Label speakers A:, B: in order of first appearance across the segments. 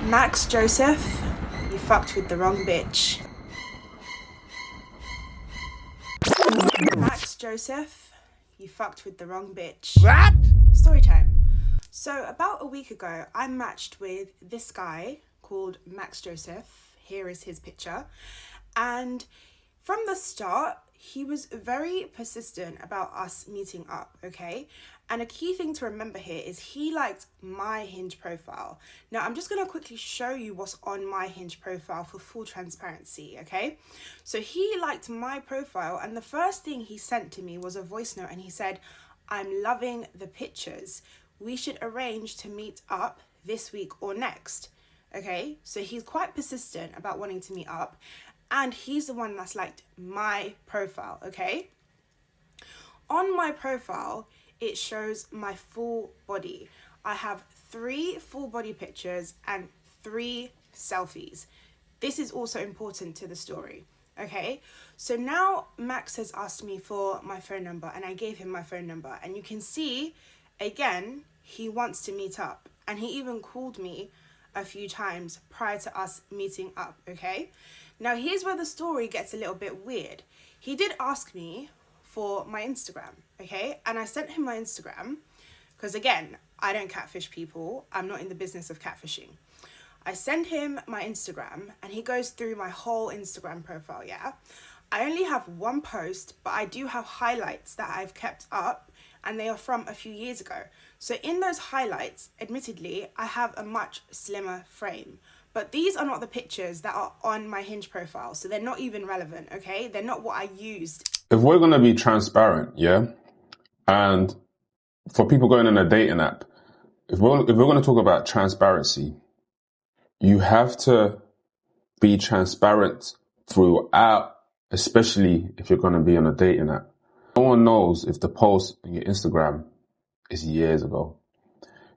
A: Max Joseph, you fucked with the wrong bitch. Max Joseph, you fucked with the wrong bitch.
B: What?
A: Story time. So about a week ago, I matched with this guy called Max Joseph. Here is his picture. And from the start, he was very persistent about us meeting up, okay? And a key thing to remember here is he liked my Hinge profile. Now, I'm just going to quickly show you what's on my Hinge profile for full transparency, okay? So he liked my profile, and the first thing he sent to me was a voice note, and he said, "I'm loving the pictures. We should arrange to meet up this week or next." Okay, so he's quite persistent about wanting to meet up, and he's the one that's liked my profile, okay? On my profile, it shows my full body. I have 3 full body pictures and 3 selfies. This is also important to the story, okay? So now Max has asked me for my phone number, and I gave him my phone number, and you can see, again, he wants to meet up, and he even called me a few times prior to us meeting up, okay? Now, here's where the story gets a little bit weird. He did ask me for my Instagram, okay? And I sent him my Instagram because, again, I don't catfish people. I'm not in the business of catfishing. I send him my Instagram, and he goes through my whole Instagram profile, yeah? I only have 1 post, but I do have highlights that I've kept up, and they are from a few years ago. So in those highlights, admittedly, I have a much slimmer frame. But these are not the pictures that are on my Hinge profile, so they're not even relevant, okay? They're not what I used.
B: If we're going to be transparent, yeah, and for people going on a dating app, if we're going to talk about transparency, you have to be transparent throughout, especially if you're going to be on a dating app. No one knows if the post on your Instagram is years ago.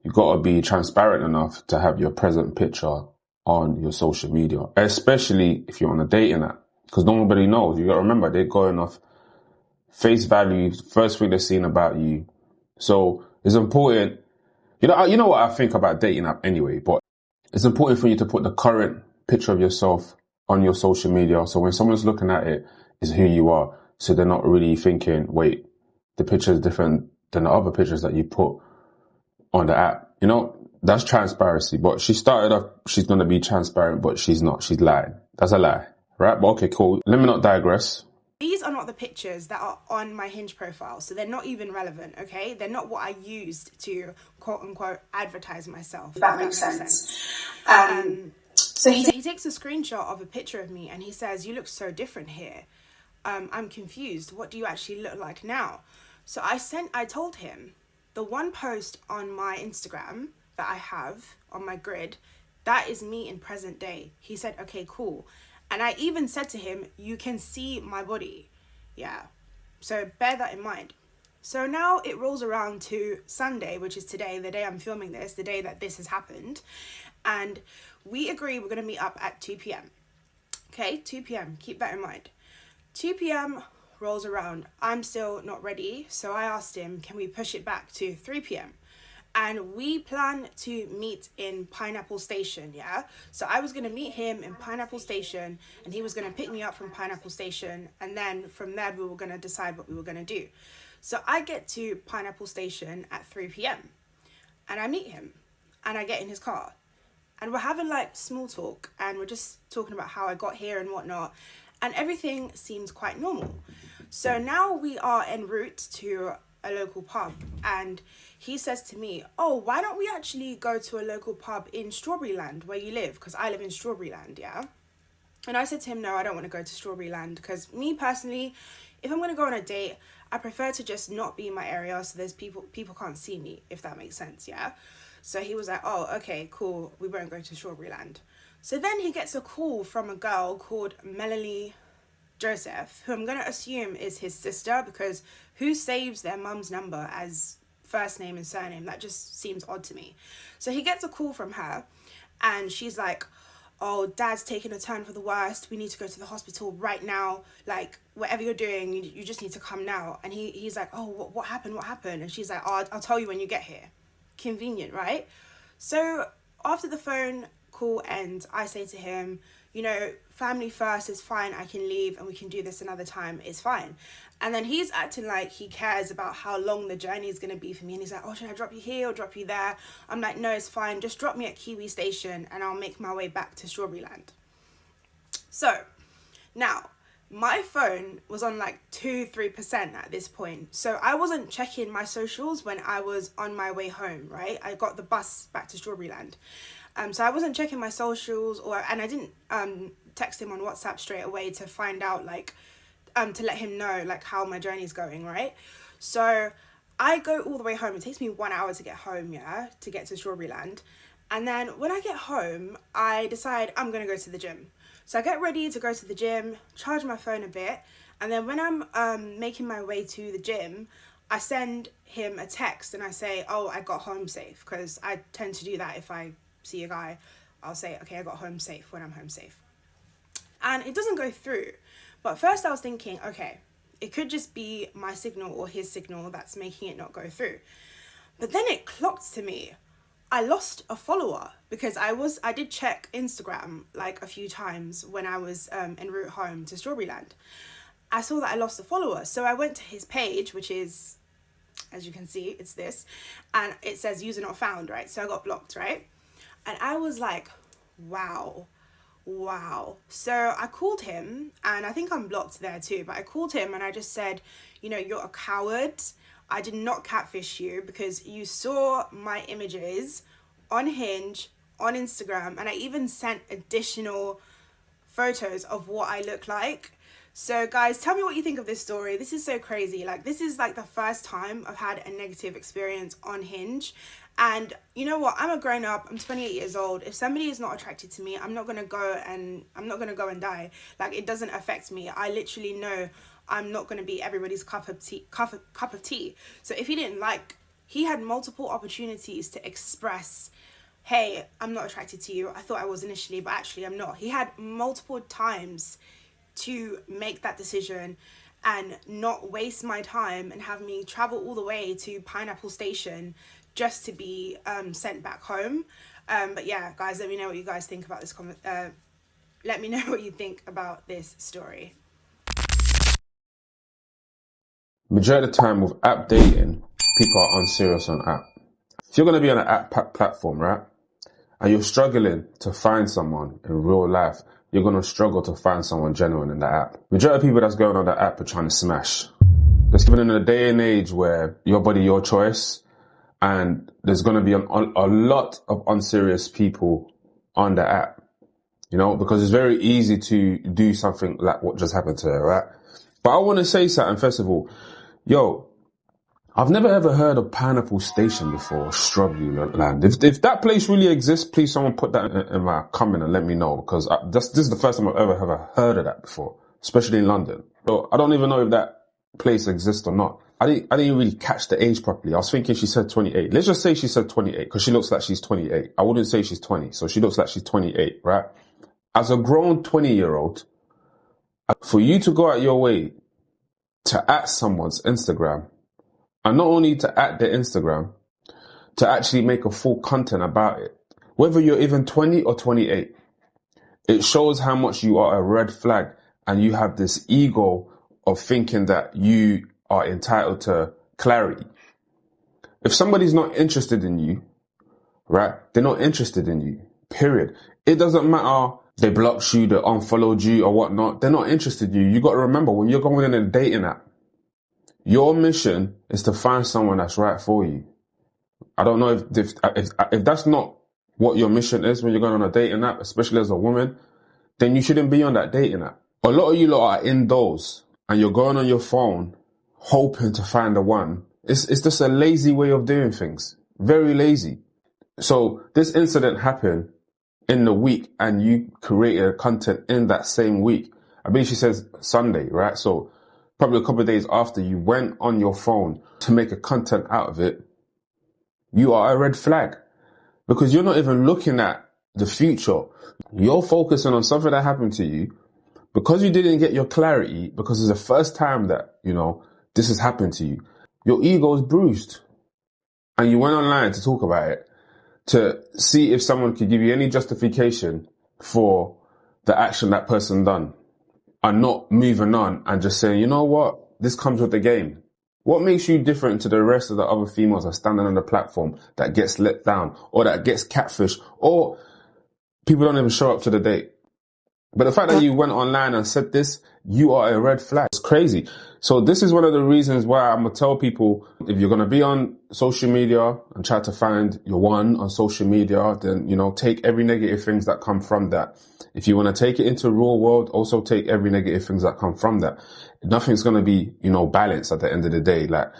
B: You got to be transparent enough to have your present picture on your social media, especially if you're on a dating app, because nobody knows. You got to remember, they're going off face value, first thing they're seeing about you. So it's important. You know what I think about dating app anyway, but it's important for you to put the current picture of yourself on your social media. So when someone's looking at it, is who you are. So they're not really thinking, wait, the picture is different than the other pictures that you put on the app. You know, that's transparency. But she started off, she's going to be transparent, but she's not. She's lying. That's a lie. Right? But okay, cool. Let me not digress.
A: These are not the pictures that are on my Hinge profile, so they're not even relevant, okay? They're not what I used to, quote unquote, advertise myself.
C: If that makes sense.
A: So he takes a screenshot of a picture of me, and he says, "You look so different here. I'm confused. What do you actually look like now?" So I told him the 1 post on my Instagram that I have on my grid, that is me in present day. He said, "Okay, cool." And I even said to him, "You can see my body." Yeah. So bear that in mind. So now it rolls around to Sunday, which is today, the day I'm filming this, the day that this has happened. And we agree we're going to meet up at 2 p.m. Okay, 2 p.m. Keep that in mind. 2 p.m. rolls around. I'm still not ready. So I asked him, can we push it back to 3 p.m.? And we plan to meet in Pineapple Station, yeah? So I was going to meet him in Pineapple Station, and he was going to pick me up from Pineapple Station, and then from there we were going to decide what we were going to do. So I get to Pineapple Station at 3 p.m, and I meet him, and I get in his car, and we're having like small talk, and we're just talking about how I got here and whatnot, and everything seems quite normal. So now we are en route to a local pub, and he says to me, "Oh, why don't we actually go to a local pub in Strawberryland where you live?" Because I live in Strawberryland, yeah? And I said to him, "No, I don't want to go to Strawberryland, because me personally, if I'm going to go on a date, I prefer to just not be in my area so there's people can't see me, if that makes sense, yeah?" So he was like, "Oh, okay, cool, we won't go to Strawberryland." So then he gets a call from a girl called Melanie Joseph, who I'm going to assume is his sister, because who saves their mum's number as first name and surname? That just seems odd to me. So he gets a call from her, and she's like, "Oh, Dad's taking a turn for the worst. We need to go to the hospital right now. Like, whatever you're doing, you just need to come now." And he's like, "Oh, what happened? What happened?" And she's like, "Oh, I'll tell you when you get here." Convenient, right? So after the phone call ends, I say to him, you know, family first is fine, I can leave and we can do this another time, it's fine. And then he's acting like he cares about how long the journey is going to be for me. And he's like, oh, should I drop you here or drop you there? I'm like, no, it's fine. Just drop me at Kiwi Station and I'll make my way back to Strawberryland. So now my phone was on like 2-3% at this point. So I wasn't checking my socials when I was on my way home, right? I got the bus back to Strawberryland. So I wasn't checking my socials and I didn't text him on WhatsApp straight away to find out like, to let him know like how my journey's going, right? So I go all the way home. It takes me 1 hour to get home, to get to Strawberryland. And then when I get home, I decide I'm gonna go to the gym. So I get ready to go to the gym, charge my phone a bit, and then when I'm making my way to the gym, I send him a text and I say, oh, I got home safe, because I tend to do that. If I see a guy, I'll say, okay, I got home safe when I'm home safe. And it doesn't go through. But first I was thinking, okay, it could just be my signal or his signal that's making it not go through. But then it clocked to me, I lost a follower, because I did check Instagram like a few times when I was en route home to Strawberryland. I saw that I lost a follower. So I went to his page, which is, as you can see, it's this, and it says user not found, right? So I got blocked, right? And I was like, wow. So I called him, and I think I'm blocked there too, but I called him and I just said, you know, you're a coward. I did not catfish you, because you saw my images on Hinge, on Instagram, and I even sent additional photos of what I look like. So guys, tell me what you think of this story. This is so crazy. Like, this is like the first time I've had a negative experience on Hinge. And you know what? I'm a grown up. I'm 28 years old. If somebody is not attracted to me, I'm not going to go and die. Like, it doesn't affect me. I literally know I'm not going to be everybody's cup of tea. So if he didn't like, he had multiple opportunities to express, hey, I'm not attracted to you. I thought I was initially, but actually I'm not. He had multiple times to make that decision and not waste my time and have me travel all the way to Pineapple Station just to be sent back home. But yeah, guys, let me know what you guys think about this let me know what you think about this story.
B: Majority of the time with app dating, people are unserious on app. If you're going to be on an app platform, right, and you're struggling to find someone in real life, you're going to struggle to find someone genuine in that app. Majority of people that's going on that app are trying to smash. Let's live in a day and age where your body, your choice, and there's going to be a lot of unserious people on the app, you know, because it's very easy to do something like what just happened to her, right? But I want to say something, first of all. Yo, I've never ever heard of Pineapple Station before, Strawberryland. If that place really exists, please someone put that in my comment and let me know, because this is the first time I've ever heard of that before, especially in London. So I don't even know if that place exists or not. I didn't really catch the age properly. I was thinking she said 28. Let's just say she said 28, because she looks like she's 28. I wouldn't say she's 20, so she looks like she's 28, right? As a grown 20-year-old, for you to go out your way to at someone's Instagram, and not only to at their Instagram, to actually make a full content about it, whether you're even 20 or 28, it shows how much you are a red flag, and you have this ego of thinking that you are entitled to clarity. If somebody's not interested in you, right, they're not interested in you, period. It doesn't matter they blocked you, they unfollowed you or whatnot, they're not interested in you. You got to remember, when you're going in a dating app, your mission is to find someone that's right for you. I don't know if that's not what your mission is when you're going on a dating app, especially as a woman, then you shouldn't be on that dating app. A lot of you lot are indoors and you're going on your phone hoping to find the one. It's just a lazy way of doing things. Very lazy. So this incident happened in the week and you created content in that same week. I believe she says Sunday, right? So probably a couple of days after you went on your phone to make a content out of it, you are a red flag, because you're not even looking at the future. You're focusing on something that happened to you because you didn't get your clarity, because it's the first time that, you know, this has happened to you. Your ego is bruised and you went online to talk about it. to see if someone could give you any justification for the action that person done, and not moving on and just saying, you know what, this comes with the game. What makes you different to the rest of the other females that are standing on the platform that gets let down, or that gets catfished, or people don't even show up to the date? But the fact that you went online and said this, you are a red flag. It's crazy. So this is one of the reasons why I'm going to tell people, if you're going to be on social media and try to find your one on social media, then, take every negative things that come from that. If you want to take it into real world, also take every negative things that come from that. Nothing's going to be, balanced at the end of the day. Like,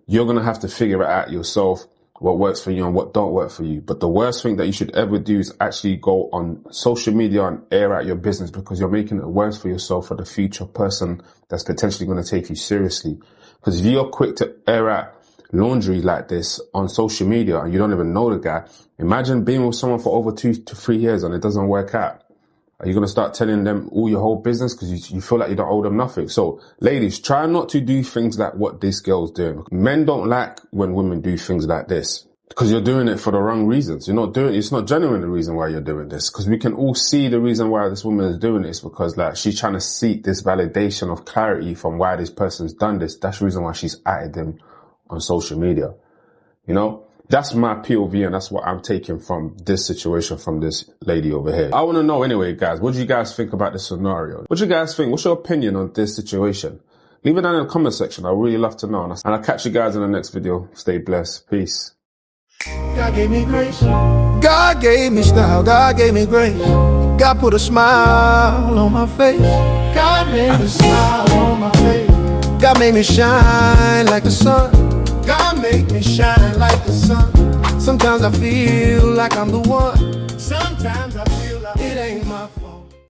B: you're going to have to figure it out yourself, what works for you and what don't work for you. But the worst thing that you should ever do is actually go on social media and air out your business, because you're making it worse for yourself, for the future person that's potentially going to take you seriously. Because if you're quick to air out laundry like this on social media and you don't even know the guy, imagine being with someone for over 2 to 3 years and it doesn't work out. Are you going to start telling them all your whole business because you feel like you don't owe them nothing? So, ladies, try not to do things like what this girl's doing. Men don't like when women do things like this, because you're doing it for the wrong reasons. It's not genuine the reason why you're doing this, because we can all see the reason why this woman is doing this, because she's trying to seek this validation of clarity from why this person's done this. That's the reason why she's added them on social media. That's my POV, and that's what I'm taking from this situation, from this lady over here. I want to know anyway, guys, what do you guys think about this scenario? What do you guys think? What's your opinion on this situation? Leave it down in the comment section. I'd really love to know. And I'll catch you guys in the next video. Stay blessed. Peace.
C: God gave me grace. God gave me style. God gave me grace. God put a smile on my face. God made me smile on my face. God made me shine like the sun. God make me shine like the sun. Sometimes I feel like I'm the one. Sometimes I feel like it ain't my fault.